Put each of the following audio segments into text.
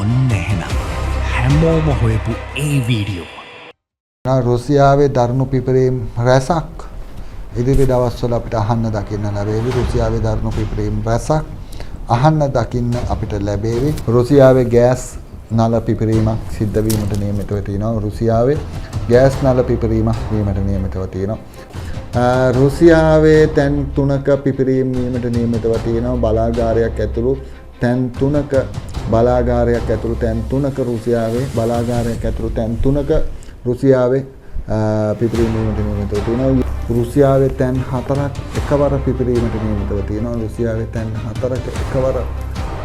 ඔන්න එහෙනම් හැමෝම හොයපු ඒ වීඩියෝ. රුසියාවේ දරුණු පිපිරීම් රැසක් ඉදිරි දවස්වල අපිට අහන්න දකින්න ලැබේවි. රුසියාවේ දරුණු පිපිරීම් රැසක් අහන්න දකින්න අපිට ලැබේවි. රුසියාවේ ගෑස් නල පිපිරීමක් සිද්ධ වීමට නියමිතව තියෙනවා. රුසියාවේ ගෑස් නල පිපිරීමක් වීමට නියමිතව තියෙනවා. රුසියාවේ තැන් 3ක පිපිරීම් වීමට නියමිතව තියෙනවා. බලාගාරයක් ඇතුළු තැන් 3ක බලාගාරයක් ඇතුළු තැන් 3ක රුසියාවේ බලාගාරයක් ඇතුළු තැන් 3ක රුසියාවේ පිපිරීම වීමට නියමිතව තියෙනවා. රුසියාවේ තැන් 4ක් එකවර පිපිරීමට නියමිතව තියෙනවා. රුසියාවේ තැන් 4ක එකවර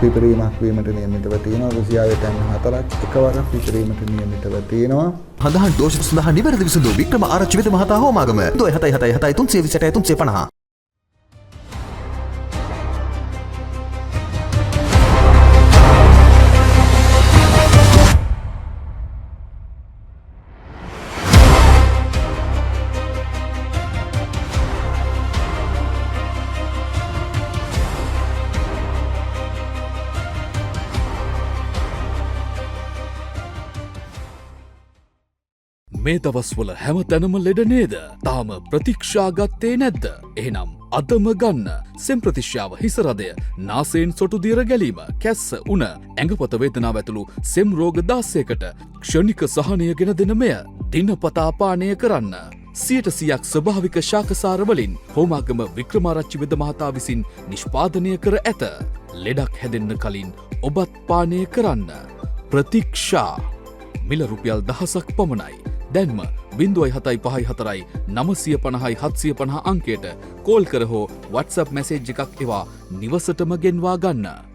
පිපිරීමක් වීමට නියමිතව තියෙනවා. රුසියාවේ තැන් 4ක් එකවර පිපිරීමට නියමිතව තියෙනවා. හදහන් දෝෂ සඳහා නිවැරදි විසඳුම වික්‍රම ආරච්චි වෙත මහතා හෝමාගම 077328 350. මේ දවස්වල හැම තැනම ලෙඩ නේද? තාම ප්‍රතික්ෂා ගත්තේ නැද්ද? එහෙනම් අදම ගන්න සෙම් ප්‍රතිශ්‍යාව හිසරදය නාසයෙන් සොටු දියර ගැලීම කැස්ස උණ ඇඟපත වේදනාව ඇතුළු සෙම් රෝග 16කට ක්ෂණික සහනය ගෙන දෙන මෙය දිනපතා පානය කරන්න. 100% ස්වභාවික ශාකසාර වලින් හෝමාගම වික්‍රමාරච්චි වෙද මහතා විසින් නිෂ්පාදනය කර ඇත. ලෙඩක් හැදෙන්න කලින් ඔබත් පානය කරන්න. ප්‍රතික්ෂා මිල රුපියල් 1000ක් පමණයි. දැන්ම 0754 950 750 අංකයට කෝල් කර හෝ WhatsApp මැසේජ් එකක් එවා නිවසටම ගෙන්වා ගන්න.